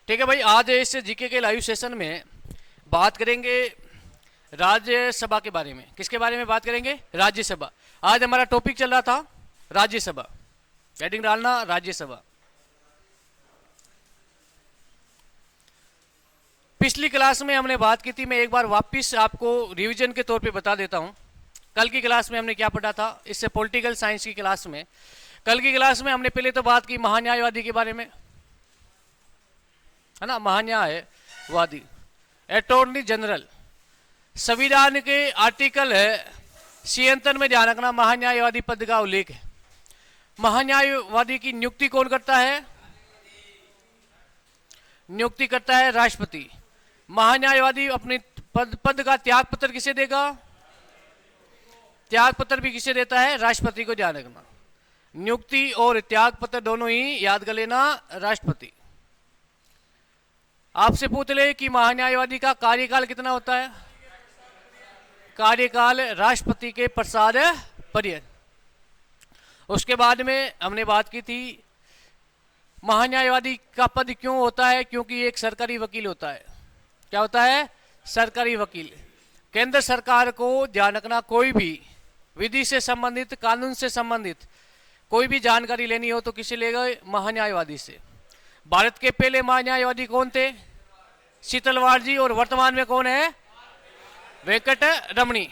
ठीक है भाई, आज इस जीके के लाइव सेशन में बात करेंगे राज्यसभा के बारे में। किसके बारे में बात करेंगे? राज्यसभा। आज हमारा टॉपिक चल रहा था राज्यसभा। हेडिंग डालना राज्यसभा। पिछली क्लास में हमने बात की थी, मैं एक बार वापस आपको रिवीजन के तौर पे बता देता हूं। कल की क्लास में हमने क्या पढ़ा था, इससे पॉलिटिकल साइंस की क्लास में। कल की क्लास में हमने पहले तो बात की महान्यायवादी के बारे में, है ना, महान्यायवादी, अटॉर्नी जनरल। संविधान के आर्टिकल 76 में ध्यान रखना, महान्यायवादी पद का उल्लेख है। महान्यायवादी की नियुक्ति कौन करता है? नियुक्ति करता है राष्ट्रपति। महान्यायवादी अपने पद का त्याग पत्र किसे देगा? त्याग पत्र भी किसे देता है? राष्ट्रपति को। ध्यान रखना, नियुक्ति और त्याग पत्र दोनों ही याद कर लेना, राष्ट्रपति। आपसे पूछ ले कि महान्यायवादी का कार्यकाल कितना होता है? कार्यकाल राष्ट्रपति के प्रसाद पर्यंत। उसके बाद में हमने बात की थी महान्यायवादी का पद क्यों होता है, क्योंकि एक सरकारी वकील होता है। क्या होता है? सरकारी वकील। केंद्र सरकार को ध्यान रखना, कोई भी विधि से संबंधित, कानून से संबंधित कोई भी जानकारी लेनी हो तो किसे लेगा? महान्यायवादी से। भारत के पहले महान्यायवादी कौन थे? शीतलवाड़ जी। और वर्तमान में कौन है? वेंकट रमणी।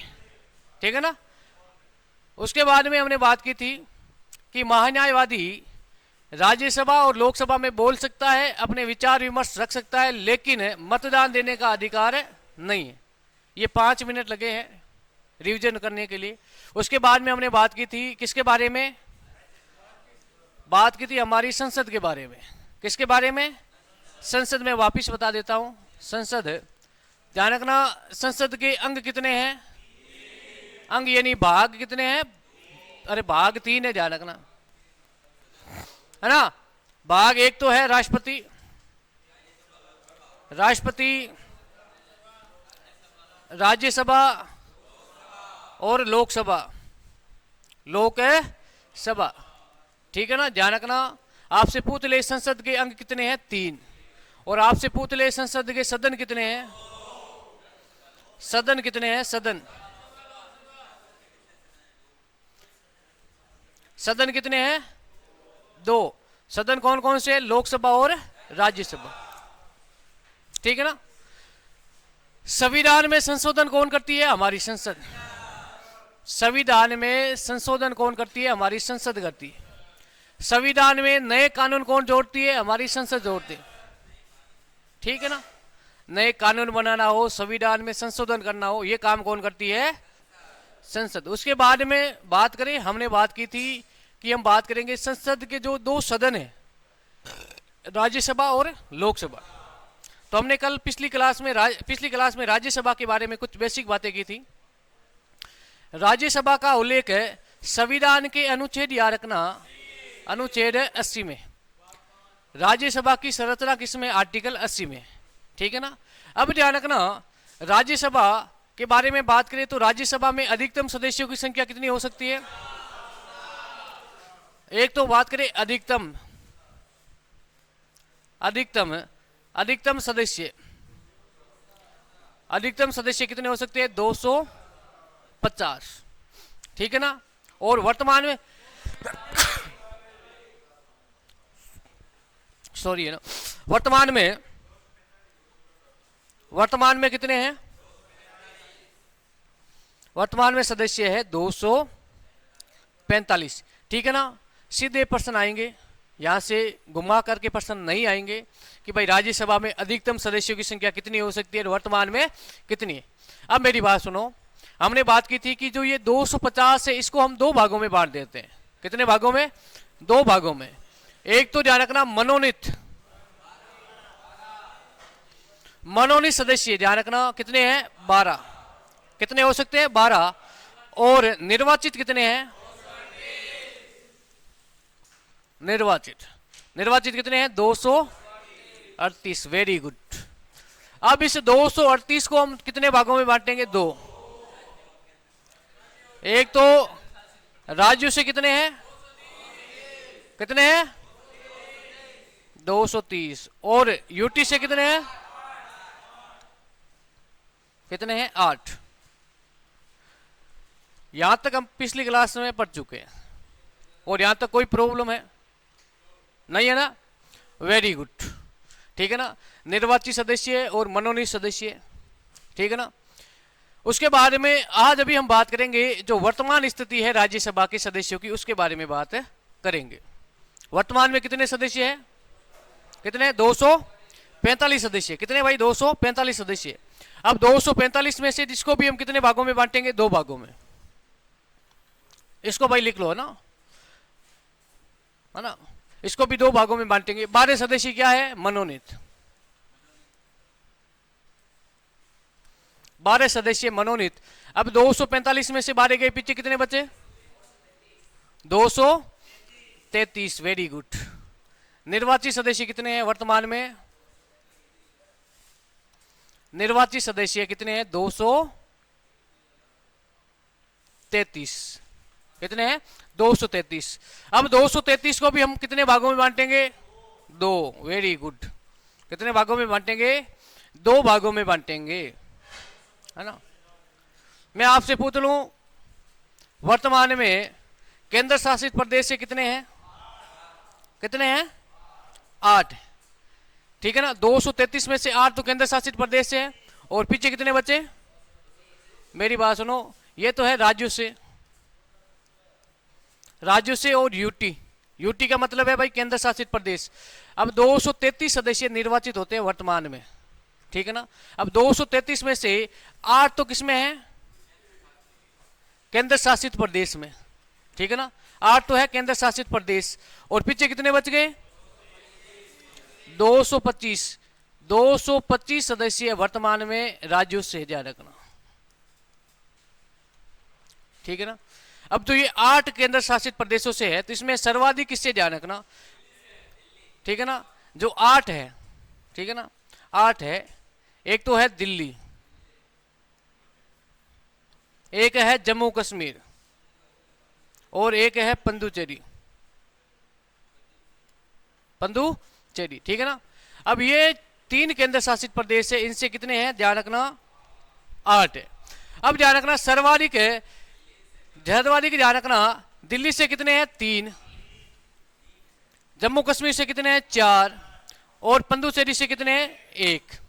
ठीक है ना। उसके बाद में हमने बात की थी कि महान्यायवादी राज्यसभा और लोकसभा में बोल सकता है, अपने विचार विमर्श रख सकता है, लेकिन मतदान देने का अधिकार नहीं है। ये 5 मिनट लगे हैं रिवीजन करने के लिए। उसके बाद में हमने बात की थी किसके बारे में? बात की थी हमारी संसद के बारे में। किसके बारे में? संसद में। वापिस बता देता हूं, संसद, ध्यान रखना, संसद के अंग कितने हैं? अंग यानी भाग कितने हैं? अरे भाग 3 है, ध्यान रखना, है ना। भाग 1 तो है राष्ट्रपति, राज्यसभा और लोकसभा, लोकसभा। ठीक है ना, ध्यान रखना। आपसे पूछ ले संसद के अंग कितने हैं? 3। और आपसे पूछ ले संसद के सदन कितने हैं? सदन कितने हैं? सदन कितने हैं? 2। सदन कौन कौन से? लोकसभा और राज्यसभा। ठीक है ना। संविधान में संशोधन कौन करती है? हमारी संसद। संविधान में संशोधन कौन करती है? हमारी संसद करती है। संविधान में नए कानून कौन जोड़ती है? हमारी संसद जोड़ती है। ठीक है ना। नए कानून बनाना हो, संविधान में संशोधन करना हो, ये काम कौन करती है? संसद। उसके बाद में बात करें, हमने बात की थी कि हम बात करेंगे संसद के जो 2 सदन है, राज्यसभा और लोकसभा। तो हमने कल पिछली क्लास में राज्यसभा के बारे में कुछ बेसिक बातें की थी। राज्यसभा का उल्लेख है संविधान के अनुच्छेद, याद रखना, अनुच्छेद 80 में। राज्यसभा की संरचना किसमें? आर्टिकल 80 में। ठीक है ना। अब ध्यान रखना, राज्यसभा के बारे में बात करें तो राज्यसभा में अधिकतम सदस्यों की संख्या कितनी हो सकती है? एक तो बात करें अधिकतम सदस्य कितने हो सकते हैं? 250। ठीक है ना। और वर्तमान में सॉरी है ना, वर्तमान में कितने हैं? वर्तमान में सदस्य है 245। ठीक है ना। सीधे प्रश्न आएंगे, यहां से घुमा करके प्रश्न नहीं आएंगे कि भाई राज्यसभा में अधिकतम सदस्यों की संख्या कितनी हो सकती है, वर्तमान में कितनी है। अब मेरी बात सुनो, हमने बात की थी कि जो ये 250 है, इसको हम 2 भागों में बांट देते हैं। कितने भागों में? 2 भागों में। एक तो ध्यान रखना मनोनीत सदस्य, ध्यान रखना कितने हैं? 12। कितने हो सकते हैं? 12। और निर्वाचित कितने हैं? निर्वाचित कितने हैं? 238। Very good. अब इस 238 को हम कितने भागों में बांटेंगे? 2। एक तो राज्यों से कितने हैं? कितने हैं? 230 और यूटी से कितने हैं, कितने हैं 8। यहां तक हम पिछली क्लास में पढ़ चुके हैं और यहां तक कोई प्रॉब्लम है नहीं है ना, वेरी गुड, ठीक है ना। निर्वाचित सदस्य और मनोनीत सदस्य, ठीक है ना। उसके बारे में आज अभी हम बात करेंगे जो वर्तमान स्थिति है राज्यसभा के सदस्यों की, उसके बारे में बात करेंगे। वर्तमान में कितने सदस्य हैं, कितने 245 सदस्य, कितने भाई 245 सदस्य। अब 245 में से जिसको भी हम कितने भागों में बांटेंगे, 2 भागों में। इसको भाई लिख लो, है ना, इसको भी 2 भागों में बांटेंगे। 12 सदस्य क्या है, मनोनीत, 12 सदस्य मनोनीत। अब 245 में से 12 गए, पीछे कितने बचे, 233, वेरी गुड। निर्वाचित सदस्य कितने हैं वर्तमान में, निर्वाचित सदस्य कितने हैं, 233, कितने हैं 233। अब 233 को भी हम कितने भागों में बांटेंगे, 2, वेरी गुड। कितने भागों में बांटेंगे, 2 भागों में बांटेंगे, है ना। मैं आपसे पूछ लूं वर्तमान में केंद्र शासित प्रदेश से कितने हैं, कितने हैं 8, ठीक है ना। 233 में से 8 तो केंद्र शासित प्रदेश से है और पीछे कितने बचे, मेरी बात सुनो, ये तो है राज्यों से, राज्यों से और यूटी, यूटी का मतलब है भाई केंद्र शासित प्रदेश। अब 233 सदस्य निर्वाचित होते हैं वर्तमान में, ठीक है ना। अब 233 में से 8 तो किसमें है, केंद्र शासित प्रदेश में, ठीक है ना। 8 तो है केंद्र शासित प्रदेश और पीछे कितने बच गए, 225। 225 सदस्य वर्तमान में राज्यों से, ध्यान रखना, ठीक है ना। अब तो ये 8 केंद्र शासित प्रदेशों से है, तो इसमें सर्वाधिक किससे, ध्यान रखना, ठीक है ना। जो 8 है, ठीक है ना, 8 है, एक तो है दिल्ली, एक है जम्मू कश्मीर और एक है पुडुचेरी, पुडुचेरी, ठीक है ना। अब ये 3 केंद्र शासित प्रदेश है, इनसे कितने हैं, ध्यान रखना 8 है। अब ध्यान रखना सर्वाधिक है, सर्वाधिक ध्यान रखना, दिल्ली से कितने हैं 3, जम्मू कश्मीर से कितने हैं 4 और पुडुचेरी से कितने हैं 1।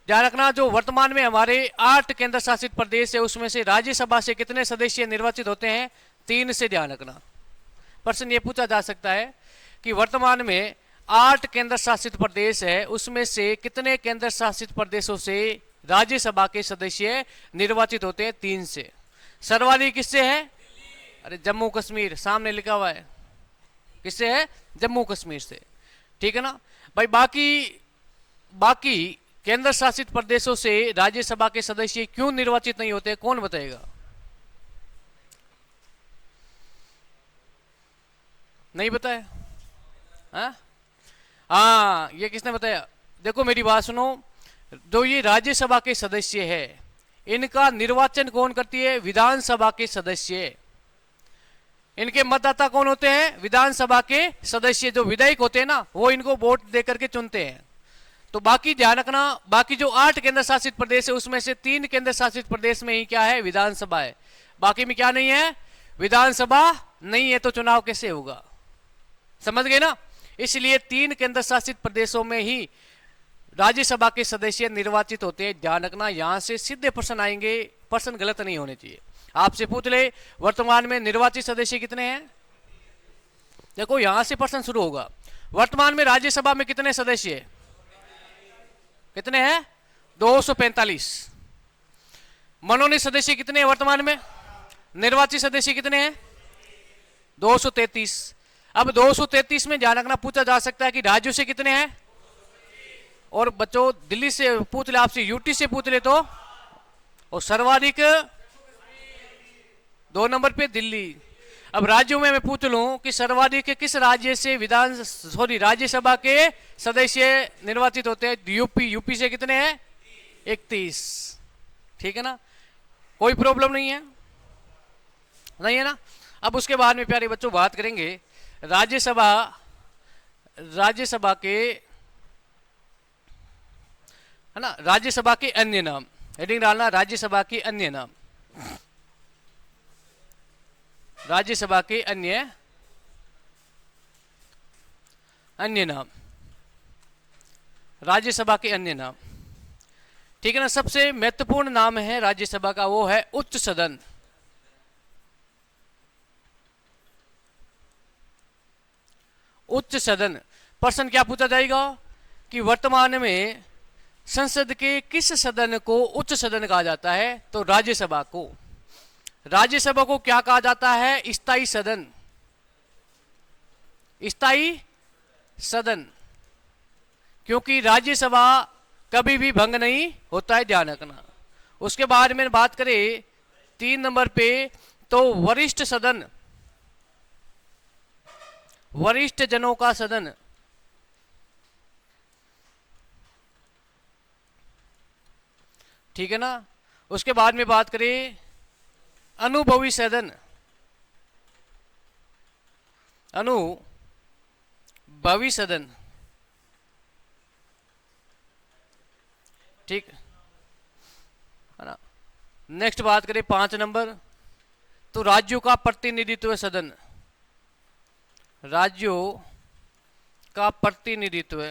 ध्यान रखना जो वर्तमान में हमारे 8 केंद्र शासित प्रदेश है उसमें से राज्यसभा से कितने सदस्य निर्वाचित होते हैं, 3 से, ध्यान रखना। प्रश्न ये पूछा जा सकता है कि वर्तमान में 8 केंद्र शासित प्रदेश है, उसमें से कितने केंद्र शासित प्रदेशों से राज्यसभा के सदस्य निर्वाचित होते हैं, 3 से। सर्वाधिक किससे है, अरे जम्मू कश्मीर, सामने लिखा हुआ है, किससे है, जम्मू कश्मीर से, ठीक है ना भाई। बाकी केंद्र शासित प्रदेशों से राज्यसभा के सदस्य क्यों निर्वाचित नहीं होते, कौन बताएगा, नहीं बताया, हाँ ये किसने बताया, देखो मेरी बात सुनो, जो ये राज्यसभा के सदस्य है इनका निर्वाचन कौन करती है, विधानसभा के सदस्य। इनके मतदाता कौन होते हैं, विधानसभा के सदस्य, जो विधायक होते हैं ना वो इनको वोट देकर के चुनते हैं। तो बाकी ध्यान रखना, बाकी जो 8 केंद्र शासित प्रदेश है उसमें से 3 केंद्र शासित प्रदेश में ही क्या है, विधानसभा है, बाकी में क्या नहीं है, विधानसभा नहीं है, तो चुनाव कैसे होगा, समझ गए ना। इसलिए 3 केंद्र शासित प्रदेशों में ही राज्यसभा के सदस्य निर्वाचित होते हैं, ध्यान रखना। यहां से सीधे प्रश्न आएंगे, प्रश्न गलत नहीं होने चाहिए। आपसे पूछ ले वर्तमान में निर्वाचित सदस्य कितने हैं, देखो यहां से प्रश्न शुरू होगा। वर्तमान में राज्यसभा में कितने सदस्य है, कितने हैं 245। मनोनीत सदस्य कितने हैं वर्तमान में, निर्वाचित सदस्य कितने हैं 233। अब 233 में ध्यान रखना पूछा जा सकता है कि राज्यों से कितने हैं, और बच्चों दिल्ली से पूछ ले, आपसे यूटी से पूछ ले तो, और सर्वाधिक 2 नंबर पे दिल्ली। अब राज्यों में मैं पूछ लूं कि सर्वाधिक किस राज्य से राज्यसभा के सदस्य निर्वाचित होते हैं, यूपी, यूपी से कितने हैं 31, ठीक है ना, कोई प्रॉब्लम नहीं है, नहीं है ना। अब उसके बाद में प्यारे बच्चों बात करेंगे राज्यसभा राज्यसभा के, है ना, राज्यसभा के अन्य नाम, हेडिंग डालना राज्यसभा के अन्य नाम, राज्यसभा के अन्य नाम, राज्यसभा के अन्य नाम। ठीक है ना। सबसे महत्वपूर्ण नाम है राज्यसभा का, वो है उच्च सदन। उच्च सदन। प्रश्न क्या पूछा जाएगा कि वर्तमान में संसद के किस सदन को उच्च सदन कहा जाता है? तो राज्यसभा को। राज्यसभा को क्या कहा जाता है? स्थायी सदन। स्थायी सदन, क्योंकि राज्यसभा कभी भी भंग नहीं होता है, ध्यान रखना। उसके बाद में बात करें 3 नंबर पे, तो वरिष्ठ सदन, वरिष्ठ जनों का सदन। ठीक है ना। उसके बाद में बात करें अनुभवी सदन, अनुभवी सदन। ठीक है ना। नेक्स्ट बात करें 5 नंबर, तो राज्यों का प्रतिनिधित्व सदन, राज्यों का प्रतिनिधित्व,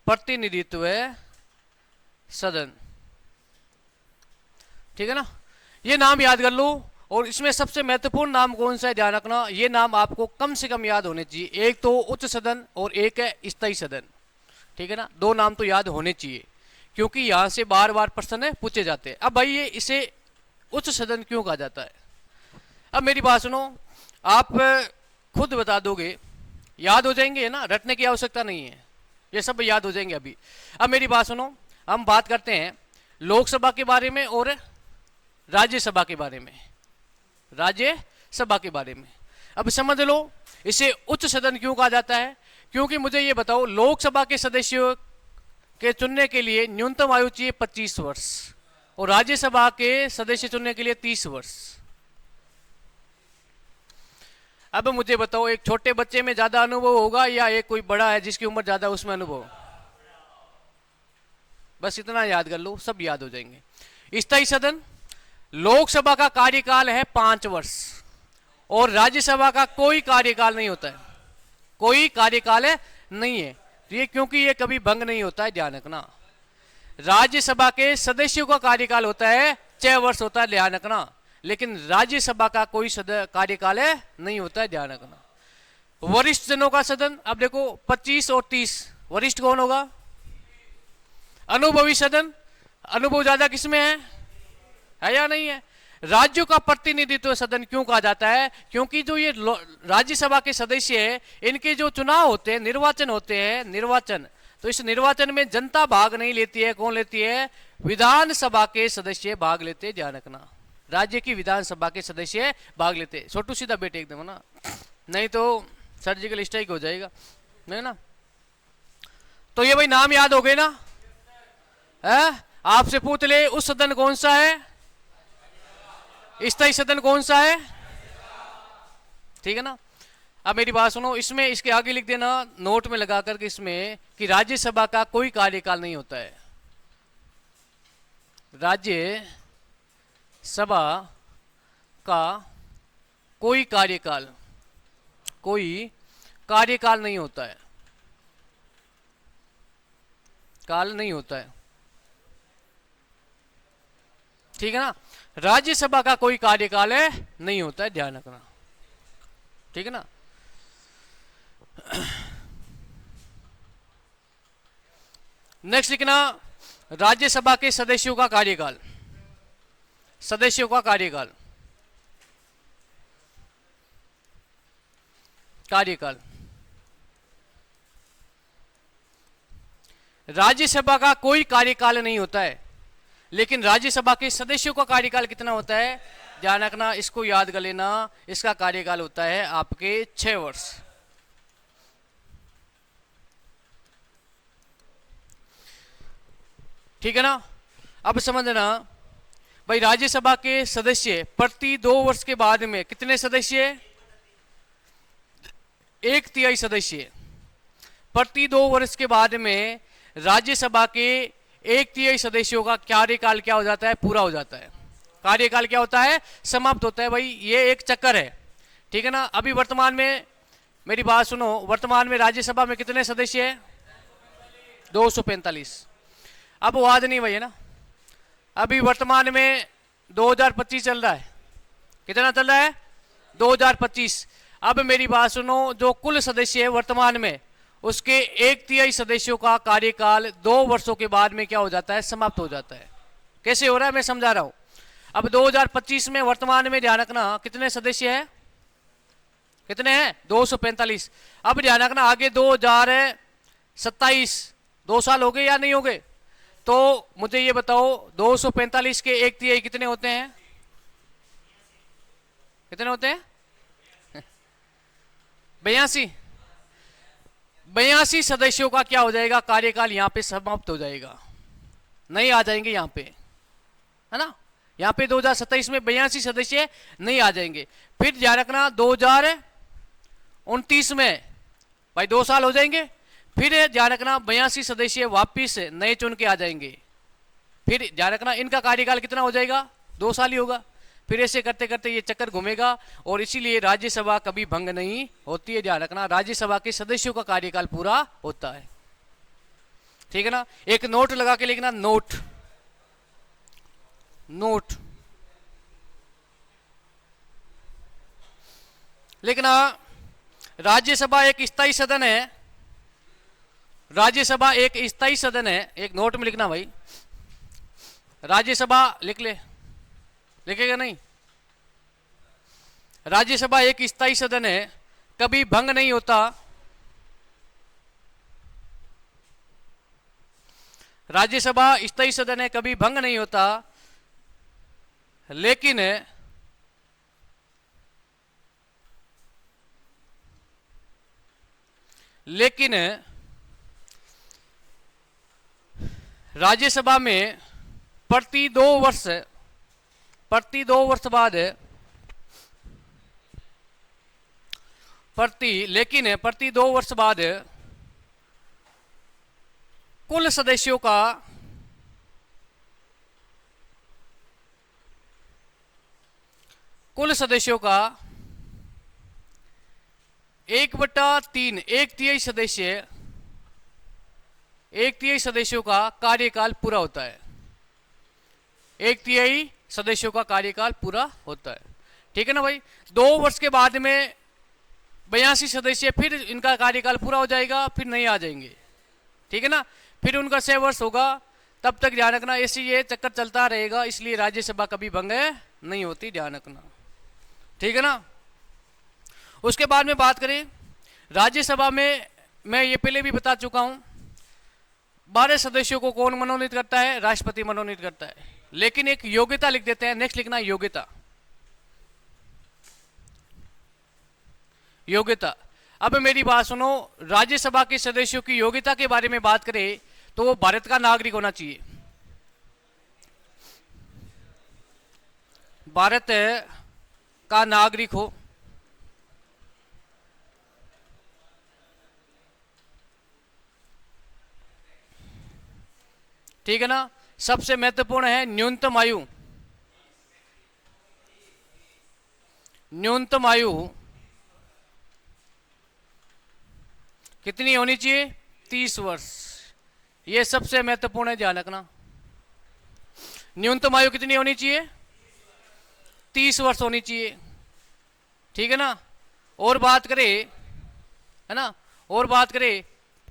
प्रतिनिधित्व सदन। ठीक है ना। ये नाम याद कर लो। और इसमें सबसे महत्वपूर्ण नाम कौन सा है, ध्यान रखना। ये नाम आपको कम से कम याद होने चाहिए। एक तो उच्च सदन और एक है स्थायी सदन। ठीक है ना। 2 नाम तो याद होने चाहिए, क्योंकि यहां से बार बार प्रश्न पूछे जाते हैं। अब भाई ये इसे उच्च सदन क्यों कहा जाता है? अब मेरी बात सुनो, आप खुद बता दोगे, याद हो जाएंगे ना, रटने की आवश्यकता नहीं है, ये सब याद हो जाएंगे अभी। अब मेरी बात सुनो, हम बात करते हैं लोकसभा के बारे में और राज्यसभा के बारे में, राज्यसभा के बारे में। अब समझ लो इसे उच्च सदन क्यों कहा जाता है। क्योंकि मुझे ये बताओ, लोकसभा के सदस्यों के चुनने के लिए न्यूनतम आयु चाहिए 25 वर्ष और राज्यसभा के सदस्य चुनने के लिए 30 वर्ष। अब मुझे बताओ, एक छोटे बच्चे में ज्यादा अनुभव होगा या एक कोई बड़ा है जिसकी उम्र ज्यादा, उसमें अनुभव? बस इतना याद कर लो, सब याद हो जाएंगे। स्थायी सदन, लोकसभा का कार्यकाल है 5 वर्ष और राज्यसभा का कोई कार्यकाल नहीं होता है, कोई कार्यकाल नहीं है। तो ये क्योंकि ये कभी भंग नहीं होता है, ध्यान रखना। राज्यसभा के सदस्यों का कार्यकाल होता है 6 वर्ष होता है, ध्यान रखना। लेकिन राज्यसभा का कोई कार्यकाल नहीं होता है, ध्यान रखना। वरिष्ठ जनों का सदन, अब देखो 25 और 30, वरिष्ठ कौन होगा? अनुभवी सदन, अनुभव ज्यादा किसमें है या नहीं है? राज्यों का प्रतिनिधित्व सदन क्यों कहा जाता है? क्योंकि जो ये राज्यसभा के सदस्य है, इनके जो चुनाव होते हैं, निर्वाचन होते हैं, निर्वाचन, तो इस निर्वाचन में जनता भाग नहीं लेती है। कौन लेती है? विधानसभा के सदस्य भाग लेते हैं, ध्यान रखना। राज्य की विधानसभा के सदस्य भाग लेते। छोटू सीधा बेटे एकदम ना, नहीं तो सर्जिकल स्ट्राइक हो जाएगा, नहीं ना। तो ये भाई नाम याद हो गए ना? है? आपसे पूछ ले उस सदन कौन सा है, स्थायी सदन कौन सा है? ठीक है ना। अब मेरी बात सुनो, इसमें इसके आगे लिख देना नोट में लगा करके इसमें कि राज्यसभा का कोई कार्यकाल नहीं होता है। राज्य सभा का कोई कार्यकाल नहीं होता है, काल नहीं होता है। ठीक है ना। राज्यसभा का कोई कार्यकाल नहीं होता है, ध्यान रखना। ठीक है ना। नेक्स्ट लिखना राज्यसभा के सदस्यों का कार्यकाल, सदस्यों का कार्यकाल, कार्यकाल। राज्यसभा का कोई कार्यकाल नहीं होता है, लेकिन राज्यसभा के सदस्यों का कार्यकाल कितना होता है, ध्यान रखना। इसको याद कर लेना, इसका कार्यकाल होता है आपके 6 वर्ष। ठीक है ना। अब समझना भाई राज्यसभा के सदस्य प्रति 2 वर्ष के बाद में कितने सदस्य? 1/3 सदस्य। प्रति 2 वर्ष के बाद में राज्यसभा के 1/3 सदस्यों का कार्यकाल क्या हो जाता है? पूरा हो जाता है। कार्यकाल क्या होता है? समाप्त होता है। भाई ये एक चक्कर है, ठीक है ना। अभी वर्तमान में मेरी बात सुनो, वर्तमान में राज्यसभा में कितने सदस्य हैं? 245। अब वाद नहीं भाई है ना। अभी वर्तमान में 2025 चल रहा है। कितना चल रहा है? 2025। अब मेरी बात सुनो, जो कुल सदस्य है वर्तमान में, उसके 1/3 सदस्यों का कार्यकाल 2 वर्षों के बाद में क्या हो जाता है? समाप्त हो जाता है। कैसे हो रहा है मैं समझा रहा हूं। अब 2025 में वर्तमान में ध्यान रखना कितने सदस्य हैं? कितने हैं? 245। अब ध्यान रखना आगे 2027, 2 साल हो गए या नहीं हो गए? तो मुझे ये बताओ 245 के 1/3 कितने होते हैं? कितने होते हैं? 82 सदस्यों का क्या हो जाएगा? कार्यकाल यहां पे समाप्त हो जाएगा। नहीं आ जाएंगे यहां पे, है ना। यहां पे 2027 में 82 सदस्य नहीं आ जाएंगे। फिर ध्यान रखना 2029 में भाई 2 साल हो जाएंगे। फिर ध्यान रखना 82 सदस्य वापिस नए चुन के आ जाएंगे। फिर ध्यान रखना इनका कार्यकाल कितना हो जाएगा? 2 साल ही होगा। फिर ऐसे करते करते ये चक्कर घूमेगा और इसीलिए राज्यसभा कभी भंग नहीं होती है। ध्यान रखना राज्यसभा के सदस्यों का कार्यकाल पूरा होता है, ठीक है ना। एक नोट लगा के लिखना, नोट नोट लिखना। राज्यसभा एक स्थायी सदन है। राज्यसभा एक स्थायी सदन है। एक नोट में लिखना भाई, राज्यसभा लिख ले, लिखेगा नहीं। राज्यसभा एक स्थायी सदन है, कभी भंग नहीं होता। राज्यसभा स्थायी सदन है, कभी भंग नहीं होता, लेकिन राज्यसभा में प्रति 2 वर्ष बाद प्रति 2 वर्ष बाद कुल सदस्यों का 1/3 1/3 सदस्यों का कार्यकाल पूरा होता है। 1/3 सदस्यों का कार्यकाल पूरा होता है, ठीक है ना भाई। 2 वर्ष के बाद में 82 सदस्य फिर इनका कार्यकाल पूरा हो जाएगा, फिर नहीं आ जाएंगे, ठीक है ना। फिर उनका 6 वर्ष होगा, तब तक ध्यान रखना ऐसे ये चक्कर चलता रहेगा। इसलिए राज्यसभा कभी भंग नहीं होती, ध्यान रखना, ठीक है ना। उसके बाद में बात करें राज्यसभा में, मैं ये पहले भी बता चुका हूं, 12 सदस्यों को कौन मनोनीत करता है? राष्ट्रपति मनोनीत करता है। लेकिन एक योग्यता लिख देते हैं, नेक्स्ट लिखना योग्यता। योग्यता। अब मेरी बात सुनो, राज्यसभा के सदस्यों की योग्यता के बारे में बात करें तो वो भारत का नागरिक होना चाहिए। भारत का नागरिक हो, ठीक है ना। सबसे महत्वपूर्ण है न्यूनतम आयु। न्यूनतम आयु कितनी होनी चाहिए? 30 वर्ष। यह सबसे महत्वपूर्ण है, ध्यान रखना। न्यूनतम आयु कितनी होनी चाहिए? 30 वर्ष होनी चाहिए, ठीक है ना। और बात करें, है ना, और बात करें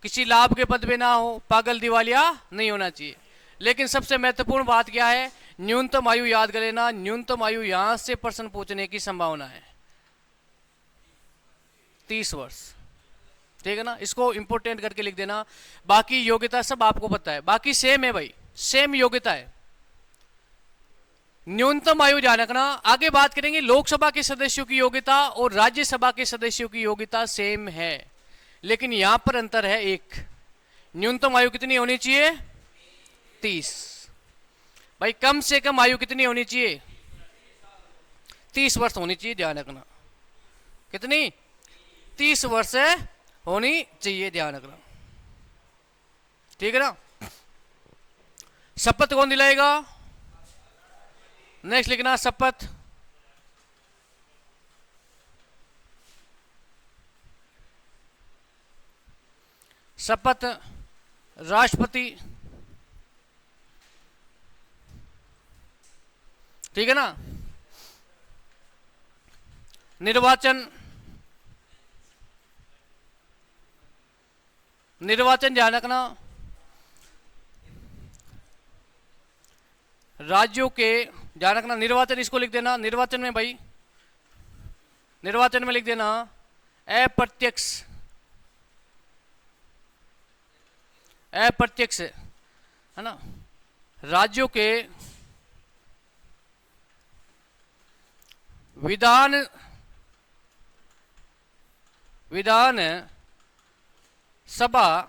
किसी लाभ के पद पे ना हो, पागल दिवालिया नहीं होना चाहिए। लेकिन सबसे महत्वपूर्ण बात क्या है? न्यूनतम आयु याद कर लेना। न्यूनतम आयु यहां से प्रश्न पूछने की संभावना है 30 वर्ष, ठीक है ना। इसको इंपोर्टेंट करके लिख देना। बाकी योग्यता सब आपको पता है, बाकी सेम है भाई, सेम योग्यता है। न्यूनतम आयु ध्यान रखना। आगे बात करेंगे लोकसभा के सदस्यों की योग्यता और राज्यसभा के सदस्यों की योग्यता सेम है, लेकिन यहां पर अंतर है एक। न्यूनतम आयु कितनी होनी चाहिए? 30। भाई कम से कम आयु कितनी होनी चाहिए? 30 वर्ष होनी चाहिए, ध्यान रखना। कितनी? 30 वर्ष होनी चाहिए, ध्यान रखना। ठीक है ना? शपथ कौन दिलाएगा? नेक्स्ट लिखना शपथ। शपथ राष्ट्रपति। ठीक है ना? निर्वाचन, निर्वाचन ध्यान रखना। राज्यों के, ध्यान रखना निर्वाचन, इसको लिख देना निर्वाचन में भाई, निर्वाचन में लिख देना अप्रत्यक्ष, अप्रत्यक्ष है ना, राज्यों के विधान सभा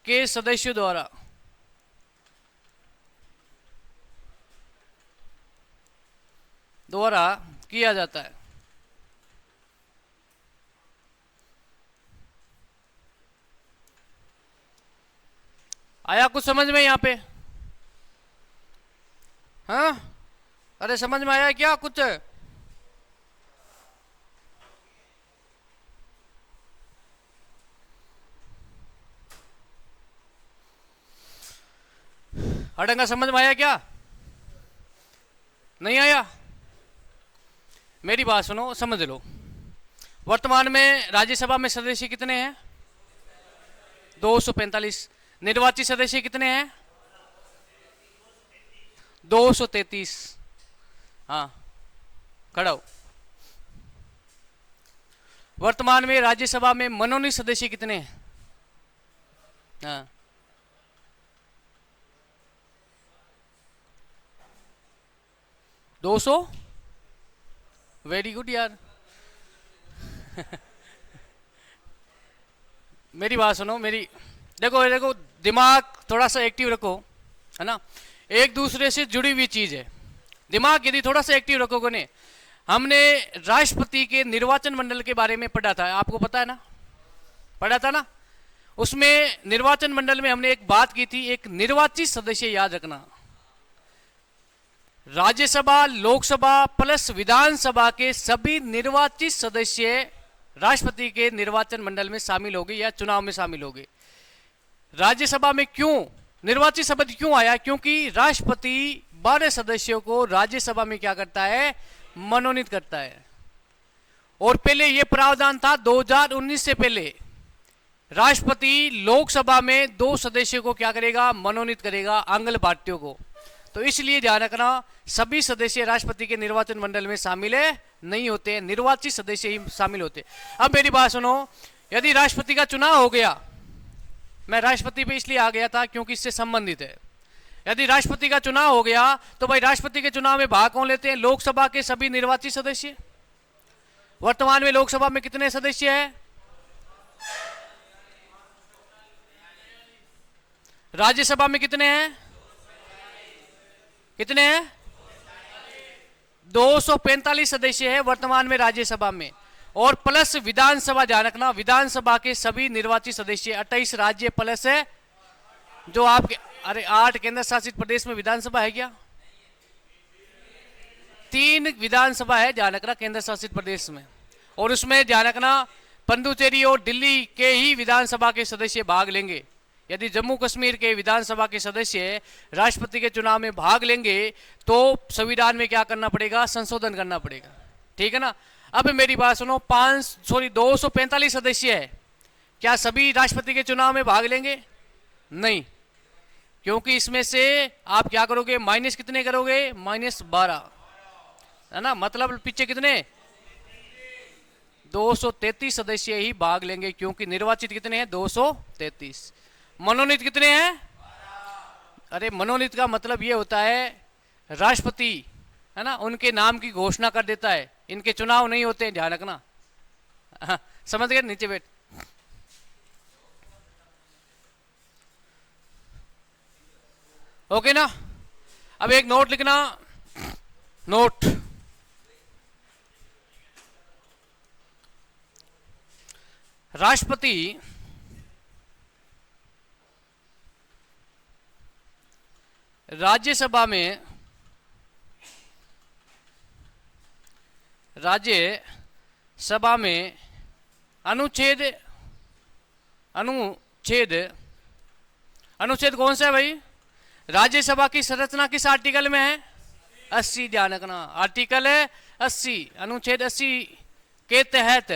के सदस्यों द्वारा किया जाता है। आया कुछ समझ में यहाँ पे? हाँ, अरे समझ में आया क्या कुछ? अड़ंगा समझ में आया क्या? नहीं आया? मेरी बात सुनो, समझ लो। वर्तमान में राज्यसभा में सदस्य कितने हैं? 245। निर्वाचित सदस्य कितने हैं? 233। हाँ, खड़ा हो। वर्तमान में राज्यसभा में मनोनीत सदस्य कितने हैं? हाँ, 200। वेरी गुड यार। मेरी बात सुनो, मेरी देखो देखो, दिमाग थोड़ा सा एक्टिव रखो, है ना? एक दूसरे से जुड़ी हुई चीज है। दिमाग यदि थोड़ा सा एक्टिव रखोगे ने, हमने राष्ट्रपति के निर्वाचन मंडल के बारे में पढ़ा था, आपको पता है ना? पढ़ा था ना? उसमें निर्वाचन मंडल में हमने एक बात की थी, एक निर्वाचित सदस्य, याद रखना, राज्यसभा, लोकसभा प्लस विधानसभा के सभी निर्वाचित सदस्य राष्ट्रपति के निर्वाचन मंडल में शामिल होंगे या चुनाव में शामिल होंगे। राज्यसभा में क्यों निर्वाचित शब्द क्यों आया? क्योंकि राष्ट्रपति 12 सदस्यों को राज्यसभा में क्या करता है? मनोनीत करता है। और पहले यह प्रावधान था 2019 से पहले, राष्ट्रपति लोकसभा में 2 सदस्यों को क्या करेगा? मनोनीत करेगा, आंगल भारतीयों को। तो इसलिए ध्यान रखना, सभी सदस्य राष्ट्रपति के निर्वाचन मंडल में शामिल नहीं होते, निर्वाचित सदस्य ही शामिल होते। अब मेरी बात सुनो, यदि राष्ट्रपति का चुनाव हो गया, मैं राष्ट्रपति पे इसलिए आ गया था क्योंकि इससे संबंधित है। यदि राष्ट्रपति का चुनाव हो गया तो भाई राष्ट्रपति के चुनाव में भाग कौन लेते हैं? लोकसभा के सभी निर्वाचित सदस्य। वर्तमान में लोकसभा में कितने सदस्य हैं? राज्यसभा में कितने हैं? कितने हैं? 245 सदस्य है वर्तमान में राज्यसभा में, और प्लस विधानसभा, ध्यान रखना, विधानसभा के सभी निर्वाचित सदस्य 28 राज्य प्लस है जो आपके, अरे 8 केंद्र शासित प्रदेश में विधानसभा है क्या? 3 विधानसभा है, ध्यान रखना, केंद्र शासित प्रदेश में। और उसमें ध्यान रखना, पुडुचेरी और दिल्ली के ही विधानसभा के सदस्य भाग लेंगे। यदि जम्मू कश्मीर के विधानसभा के सदस्य राष्ट्रपति के चुनाव में भाग लेंगे तो संविधान में क्या करना पड़ेगा? संशोधन करना पड़ेगा। ठीक है ना? अब मेरी बात सुनो, 245 सदस्य है, क्या सभी राष्ट्रपति के चुनाव में भाग लेंगे? नहीं, क्योंकि इसमें से आप क्या करोगे? माइनस कितने करोगे? -12, है ना? मतलब पीछे कितने? 233 सदस्य ही भाग लेंगे, क्योंकि निर्वाचित कितने हैं? 233। मनोनीत कितने हैं? अरे मनोनीत का मतलब ये होता है, राष्ट्रपति है ना, उनके नाम की घोषणा कर देता है, इनके चुनाव नहीं होते, ध्यान रखना। समझ गए? नीचे बैठ। ओके ना। अब एक नोट लिखना, नोट, राष्ट्रपति राज्यसभा में अनुच्छेद अनुच्छेद कौन सा है भाई? राज्यसभा की संरचना किस आर्टिकल में है? 80, ध्यान रखना, आर्टिकल है 80, अनुच्छेद 80 के तहत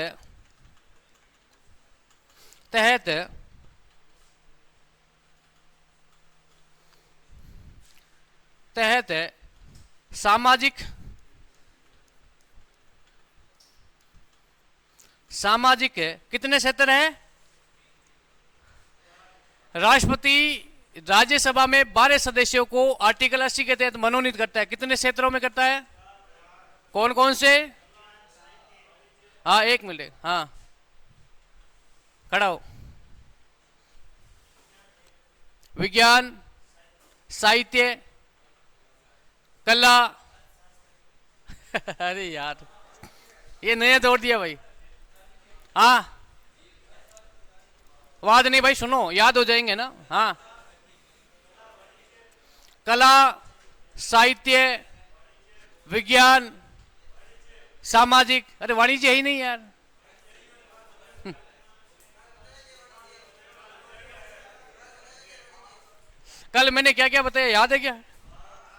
सामाजिक कितने क्षेत्र है? राष्ट्रपति राज्यसभा में 12 सदस्यों को आर्टिकल 80 के तहत मनोनीत करता है। कितने क्षेत्रों में करता है? कौन कौन से? हाँ, एक मिनट, हाँ, खड़ा हो। विज्ञान, साहित्य, कला अरे यार, ये नया तोड़ दिया भाई। हाँ, वाद नहीं भाई, सुनो, याद हो जाएंगे ना। हाँ, कला, साहित्य, विज्ञान, सामाजिक, अरे वाणिज्य ही नहीं यार। कल मैंने क्या क्या बताया, याद है क्या?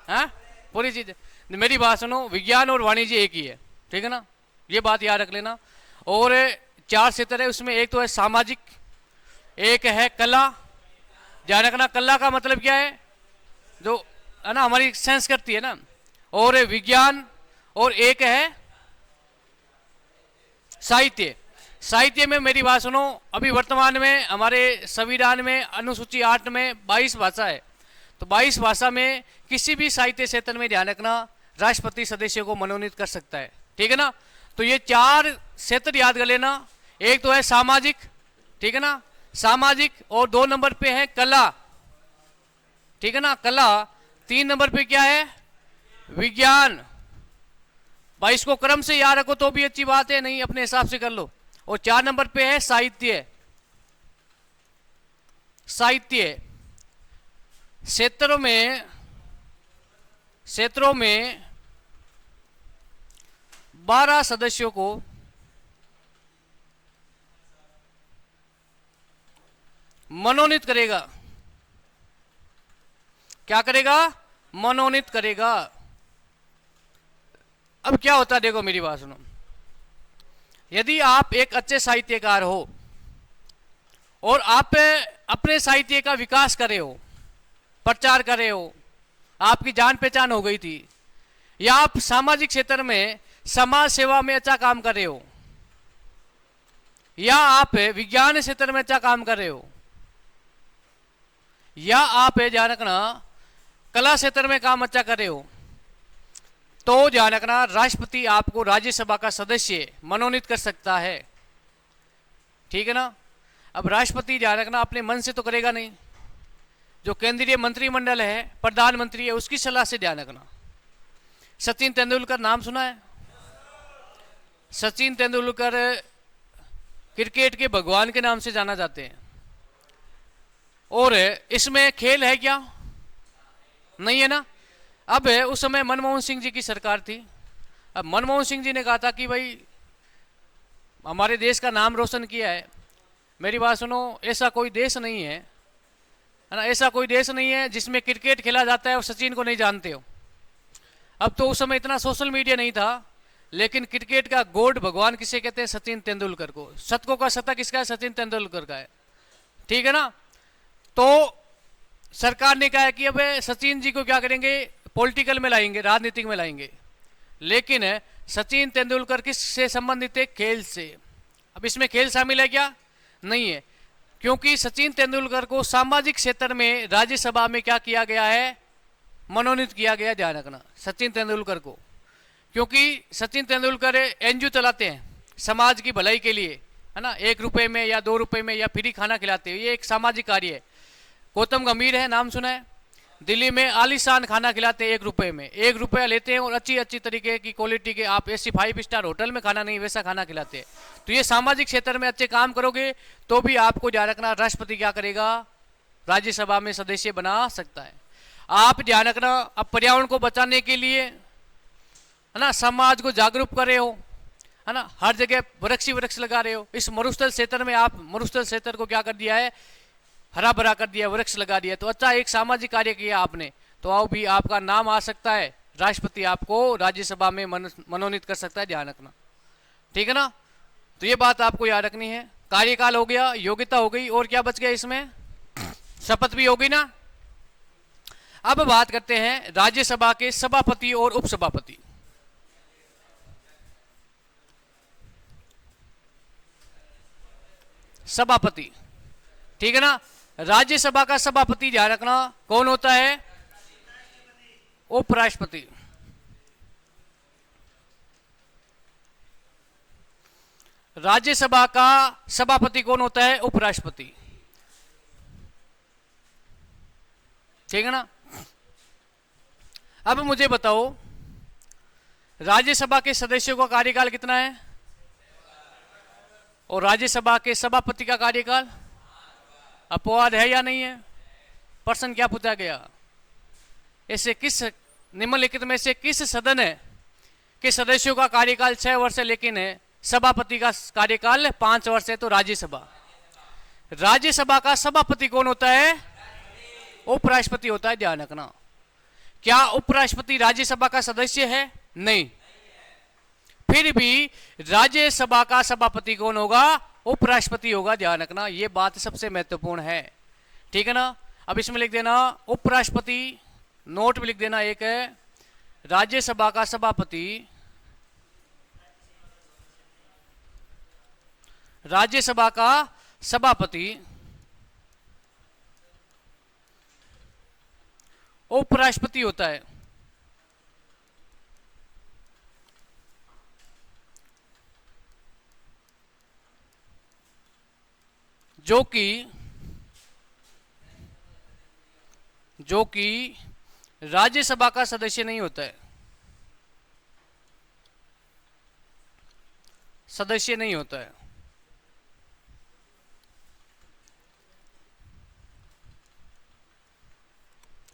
हाँ, पूरी चीज। मेरी बात सुनो, विज्ञान और वाणिज्य एक ही है, ठीक है ना, ये बात याद रख लेना। और 4 क्षेत्र है, उसमें एक तो है सामाजिक, एक है कला, ध्यान रखना, कला का मतलब क्या है? जो है ना, हमारी सेंस करती है ना। और विज्ञान, और एक है साहित्य। साहित्य में मेरी बात सुनो, अभी वर्तमान में हमारे संविधान में अनुसूची 8 में 22 भाषा है, तो 22 भाषा में किसी भी साहित्य क्षेत्र में, ध्यान रखना, राष्ट्रपति सदस्य को मनोनीत कर सकता है, ठीक है ना। तो ये 4 क्षेत्र याद कर लेना। एक तो है सामाजिक, ठीक है ना, सामाजिक, और 2 नंबर पे है कला, ठीक है ना, कला। 3 नंबर पे क्या है? विज्ञान। भाई इसको क्रम से याद रखो तो भी अच्छी बात है, नहीं अपने हिसाब से कर लो। और 4 नंबर पे है साहित्य। क्षेत्रों में 12 सदस्यों को मनोनीत करेगा। क्या करेगा? मनोनीत करेगा। अब क्या होता है, देखो मेरी बात सुनो, यदि आप एक अच्छे साहित्यकार हो और आप अपने साहित्य का विकास कर रहे हो, प्रचार कर रहे हो, आपकी जान पहचान हो गई थी, या आप सामाजिक क्षेत्र में समाज सेवा में अच्छा काम कर रहे हो, या आप विज्ञान क्षेत्र में अच्छा काम कर रहे हो, या आप ध्यान रखना कला क्षेत्र में काम अच्छा कर रहे हो, तो ध्यान रखना राष्ट्रपति आपको राज्यसभा का सदस्य मनोनीत कर सकता है, ठीक है ना। अब राष्ट्रपति ध्यान रखना अपने मन से तो करेगा नहीं, जो केंद्रीय मंत्रिमंडल है, प्रधानमंत्री है, उसकी सलाह से, ध्यान रखना। सचिन तेंदुलकर नाम सुना है? सचिन तेंदुलकर क्रिकेट के भगवान के नाम से जाना जाते हैं। और इसमें खेल है क्या? नहीं है ना। अब उस समय मनमोहन सिंह जी की सरकार थी। अब मनमोहन सिंह जी ने कहा था कि भाई हमारे देश का नाम रोशन किया है। मेरी बात सुनो, ऐसा कोई देश नहीं है ना, ऐसा कोई देश नहीं है जिसमें क्रिकेट खेला जाता है और सचिन को नहीं जानते हो। अब तो उस समय इतना सोशल मीडिया नहीं था, लेकिन क्रिकेट का गॉड भगवान किसे कहते हैं? सचिन तेंदुलकर को। शतकों का शतक किसका है? सचिन तेंदुलकर का है, ठीक है ना। तो सरकार ने कहा है कि अब सचिन जी को क्या करेंगे? पॉलिटिकल में लाएंगे, राजनीतिक में लाएंगे। लेकिन सचिन तेंदुलकर किससे संबंधित है? खेल से। अब इसमें खेल शामिल है क्या? नहीं है, क्योंकि सचिन तेंदुलकर को सामाजिक क्षेत्र में राज्यसभा में क्या किया गया है? मनोनीत किया गया। ध्यान रखना, सचिन तेंदुलकर को, क्योंकि सचिन तेंदुलकर एनजीओ चलाते हैं समाज की भलाई के लिए, है ना, 1 रुपए में या 2 रुपए में या फ्री खाना खिलाते हैं, ये एक सामाजिक कार्य है। गौतम गंभीर है, नाम सुना है? दिल्ली में आलीशान खाना खिलाते हैं 1 रुपए में, 1 रुपया लेते हैं और अच्छी अच्छी तरीके की क्वालिटी के, आप ऐसी 5 स्टार होटल में खाना नहीं वैसा खाना खिलाते हैं। तो ये सामाजिक क्षेत्र में अच्छे काम करोगे तो भी आपको ध्यान रखना राष्ट्रपति क्या करेगा, राज्यसभा में सदस्य बना सकता है। आप ध्यान रखना, अब पर्यावरण को बचाने के लिए है ना, समाज को जागरूक कर रहे हो, है ना, हर जगह वृक्ष ही वृक्ष लगा रहे हो। इस मरुस्थल क्षेत्र में आप मरुस्थल क्षेत्र को क्या कर दिया है, हरा भरा कर दिया, वृक्ष लगा दिया। तो अच्छा एक सामाजिक कार्य किया आपने, तो आओ भी आपका नाम आ सकता है, राष्ट्रपति आपको राज्यसभा में मनोनीत कर सकता है, ध्यान रखना, ठीक है ना। तो ये बात आपको याद रखनी है। कार्यकाल हो गया, योग्यता हो गई, और क्या बच गया इसमें, शपथ भी होगी ना। अब बात करते हैं राज्यसभा के सभापति और उपसभापति। सभापति, ठीक है ना। राज्यसभा का सभापति ध्यान रखना कौन होता है, उपराष्ट्रपति। राज्यसभा का सभापति कौन होता है, उपराष्ट्रपति, ठीक है ना। अब मुझे बताओ राज्यसभा के सदस्यों का कार्यकाल कितना है, और राज्यसभा के सभापति का कार्यकाल, अपवाद है या नहीं है। प्रश्न क्या पूछा गया, ऐसे किस निम्नलिखित में से किस सदन है के सदस्यों का कार्यकाल 6 वर्ष है लेकिन है सभापति का कार्यकाल 5 वर्ष है, तो राज्यसभा। राज्यसभा का सभापति कौन होता है, उपराष्ट्रपति होता है, ध्यान रखना। क्या उपराष्ट्रपति राज्यसभा का सदस्य है, नहीं। फिर भी राज्यसभा का सभापति कौन होगा, उपराष्ट्रपति होगा, ध्यान रखना, यह बात सबसे महत्वपूर्ण है, ठीक है ना। अब इसमें लिख देना उपराष्ट्रपति, नोट भी लिख देना एक है, राज्यसभा का सभापति, राज्यसभा का सभापति उपराष्ट्रपति होता है। जो कि राज्यसभा का सदस्य नहीं होता है, सदस्य नहीं होता है,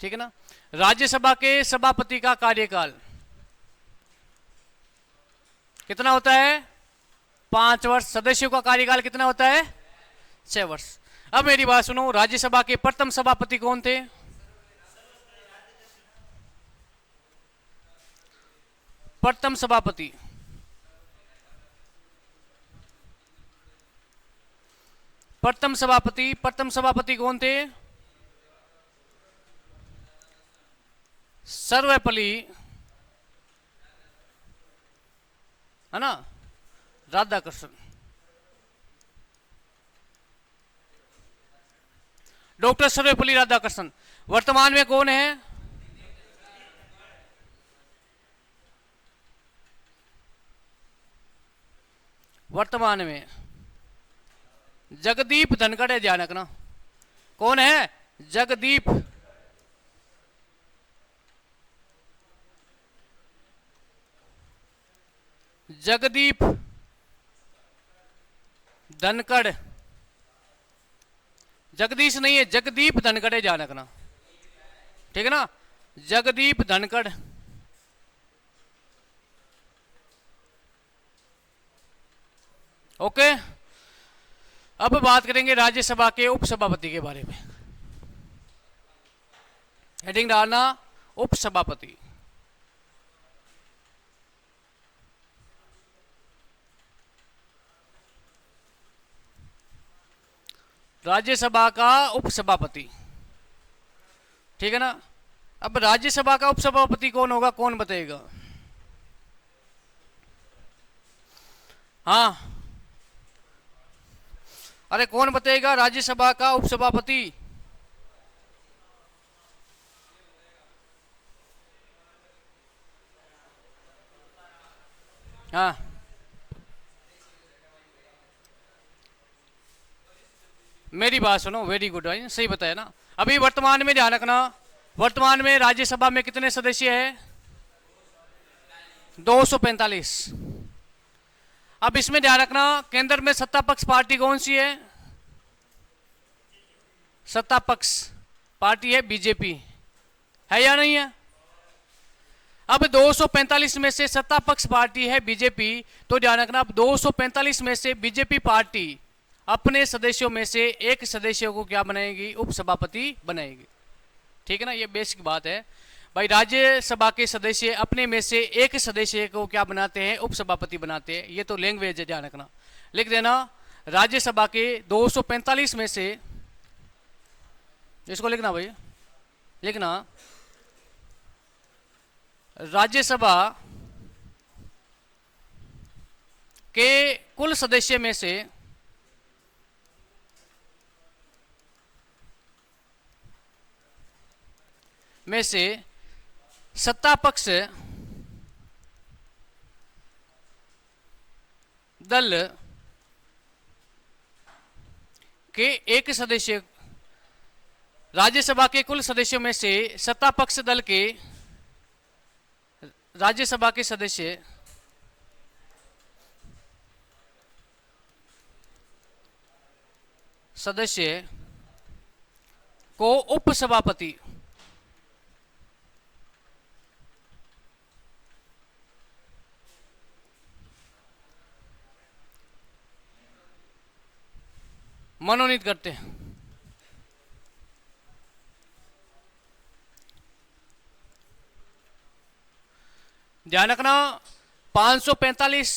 ठीक है ना। राज्यसभा के सभापति का कार्यकाल कितना होता है, 5 वर्ष। सदस्यों का कार्यकाल कितना होता है, 6 वर्ष। अब मेरी बात सुनो, राज्यसभा के प्रथम सभापति कौन थे, प्रथम सभापति, प्रथम सभापति कौन थे, सर्वपल्ली, है ना, राधाकृष्णन। डॉक्टर सर्वपल्ली राधाकृष्णन। वर्तमान में कौन है, वर्तमान में जगदीप धनखड़ है, ध्यान रखना। कौन है, जगदीप, जगदीप धनखड़, जगदीश नहीं है, जगदीप धनखड़ है, ध्यान रखना, ठीक है ना, जगदीप धनखड़। ओके। अब बात करेंगे राज्यसभा के उपसभापति के बारे में। हेडिंग डालना उपसभापति। राज्यसभा का उपसभापति, ठीक है ना। अब राज्यसभा का उपसभापति कौन होगा, कौन बताएगा, हाँ, अरे कौन बताएगा राज्यसभा का उपसभापति, हाँ, मेरी बात सुनो, वेरी गुड, सही बताया ना। अभी वर्तमान में ध्यान रखना, वर्तमान में राज्यसभा में कितने सदस्य हैं? 245। अब इसमें ध्यान रखना, केंद्र में सत्ता पक्ष पार्टी कौन सी है? सत्ता पक्ष पार्टी है बीजेपी, है या नहीं है? अब 245 में से सत्ता पक्ष पार्टी है बीजेपी, तो ध्यान रखना, अब 245 में से बीजेपी पार्टी अपने सदस्यों में से एक सदस्य को क्या बनाएगी? उपसभापति बनाएगी। ठीक है ना, ये बेसिक बात है भाई। राज्यसभा के सदस्य अपने में से एक सदस्य को क्या बनाते हैं? उपसभापति बनाते हैं। ये तो लैंग्वेज है, ध्यान रखना, लिख देना। राज्यसभा के 245 में से, इसको लिखना भाई, लिखना, राज्यसभा के कुल सदस्य में से सत्ता पक्ष दल के एक सदस्य, राज्यसभा के कुल सदस्यों में से सत्ता पक्ष दल के राज्यसभा के सदस्य को उपसभापति मनोनीत करते हैं। ध्यान रखना, 245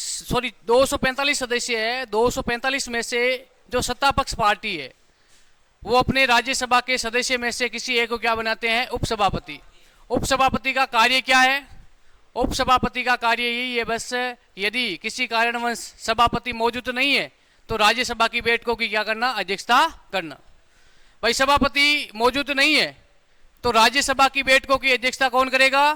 सदस्य है। 245 में से जो सत्ता पक्ष पार्टी है वो अपने राज्यसभा के सदस्य में से किसी एक को क्या बनाते हैं? उपसभापति। उपसभापति का कार्य क्या है? उपसभापति का कार्य यही है बस, यदि किसी कारणवश सभापति मौजूद नहीं है तो राज्यसभा की बैठकों की क्या करना? अध्यक्षता करना। भाई सभापति मौजूद नहीं है तो राज्यसभा की बैठकों की अध्यक्षता कौन करेगा?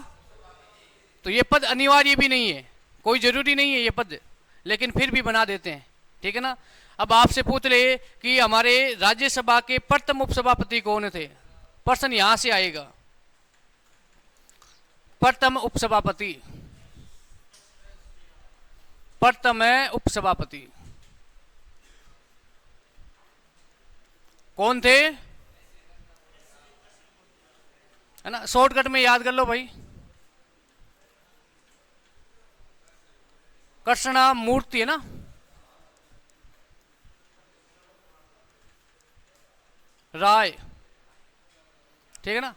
तो ये पद अनिवार्य भी नहीं है, कोई जरूरी नहीं है ये पद, लेकिन फिर भी बना देते हैं। ठीक है ना। अब आपसे पूछ ले कि हमारे राज्यसभा के प्रथम उपसभापति कौन थे? प्रश्न यहां से आएगा, प्रथम उपसभापति, प्रथम उपसभापति कौन थे? है ना, शॉर्टकट में याद कर लो भाई, कृष्णा मूर्ति है ना, राय। ठीक है ना।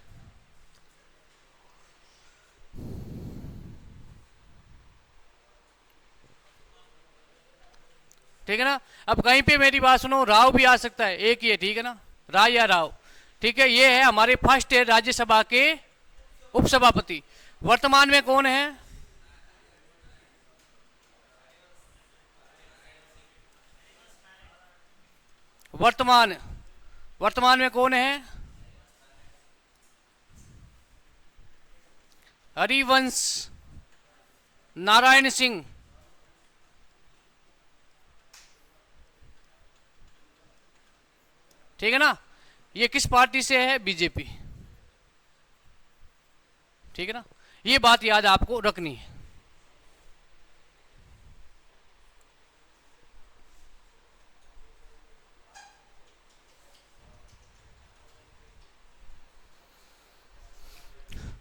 ठीक है ना। अब कहीं पे मेरी बात सुनो, राव भी आ सकता है, एक ही है। ठीक है ना, राय या राव। ठीक है, ये है हमारे फर्स्ट है राज्यसभा के उपसभापति। वर्तमान में कौन है? वर्तमान में कौन है? हरिवंश नारायण सिंह। ठीक है ना। ये किस पार्टी से है? बीजेपी। ठीक है ना, ये बात याद आपको रखनी है।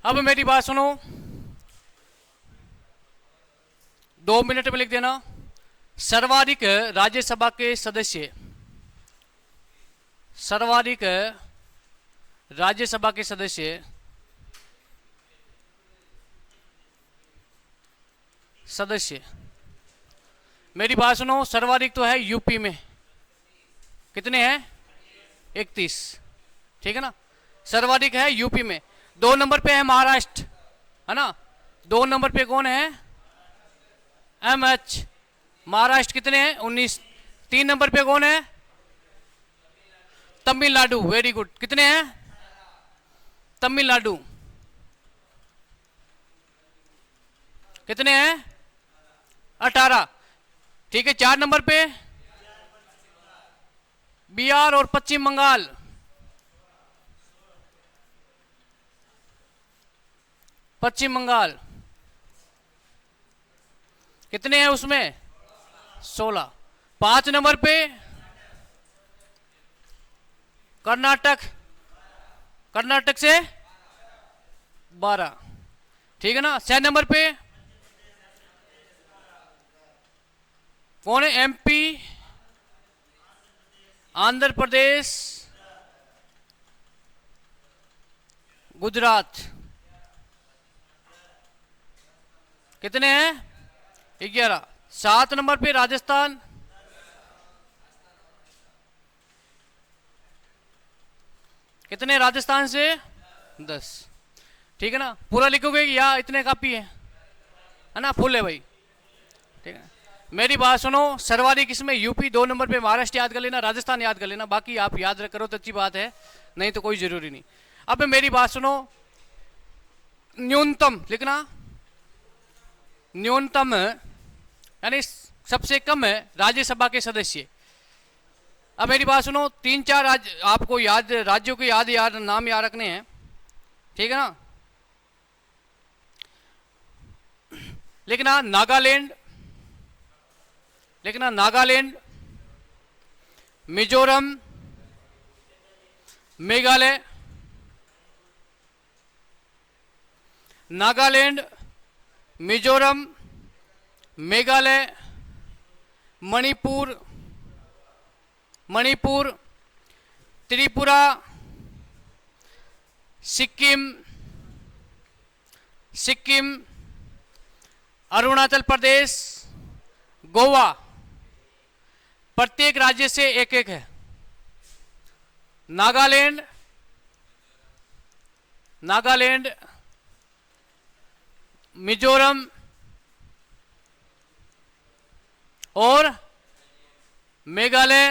अब मेरी बात सुनो, 2 मिनट में लिख देना। सर्वाधिक राज्यसभा के सदस्य, सर्वाधिक राज्यसभा के सदस्य मेरी बात सुनो, सर्वाधिक तो है यूपी में। कितने हैं? 31। ठीक है ना, सर्वाधिक है यूपी में। 2 नंबर पे है महाराष्ट्र, है ना। 2 नंबर पे कौन है? MH, महाराष्ट्र। कितने हैं? 19। 3 नंबर पे कौन है? तमिलनाडु। Very good. कितने हैं? तमिलनाडु। कितने हैं? 18। ठीक है। 4 नंबर पे बिहार और पश्चिम बंगाल। पश्चिम बंगाल कितने हैं उसमें? 16। 5 नंबर पे कर्नाटक, कर्नाटक से 12, ठीक है ना। 6 नंबर पे कौन है? एमपी, आंध्र प्रदेश, गुजरात, कितने हैं? 11। 7 नंबर पे राजस्थान, कितने राजस्थान से? 10, ठीक है ना। पूरा लिखोगे या इतने कापी है ना? फुल है भाई, ठीक है। मेरी बात सुनो, सर्वाधिक इसमें यूपी, 2 नंबर पे महाराष्ट्र याद कर लेना, राजस्थान याद कर लेना, बाकी आप याद करो तो अच्छी बात है, नहीं तो कोई जरूरी नहीं। अब मेरी बात सुनो, न्यूनतम लिखना, न्यूनतम यानी सबसे कम है राज्यसभा के सदस्य। अब मेरी बात सुनो, 3-4 राज्य आपको याद, राज्यों के याद नाम याद रखने हैं, ठीक है ना। लिखना नागालैंड, लिखना नागालैंड, मिजोरम, मेघालय, नागालैंड, मिजोरम, मेघालय, मणिपुर, मणिपुर, त्रिपुरा, सिक्किम, सिक्किम, अरुणाचल प्रदेश, गोवा। प्रत्येक राज्य से एक एक है। नागालैंड, नागालैंड, मिजोरम और मेघालय,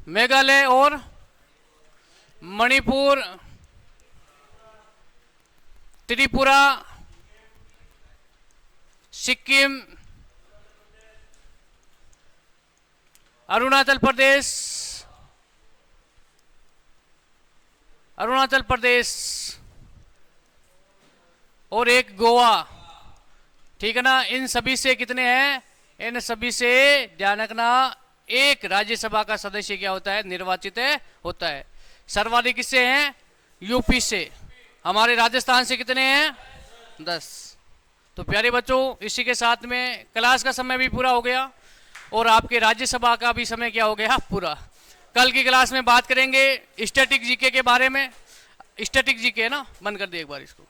मेघालय और मणिपुर, त्रिपुरा, सिक्किम, अरुणाचल प्रदेश, अरुणाचल प्रदेश और एक गोवा, ठीक है ना। इन सभी से कितने हैं? इन सभी से ध्यान रखना, एक राज्यसभा का सदस्य क्या होता है? निर्वाचित होता है। सर्वाधिक किससे हैं? यूपी से। हमारे राजस्थान से कितने हैं? 10। तो प्यारे बच्चों, इसी के साथ में क्लास का समय भी पूरा हो गया और आपके राज्यसभा का भी समय क्या हो गया? पूरा। कल की क्लास में बात करेंगे स्टैटिक जीके के बारे में। स्टैटिक जीके है ना, बंद कर दे एक बार इसको।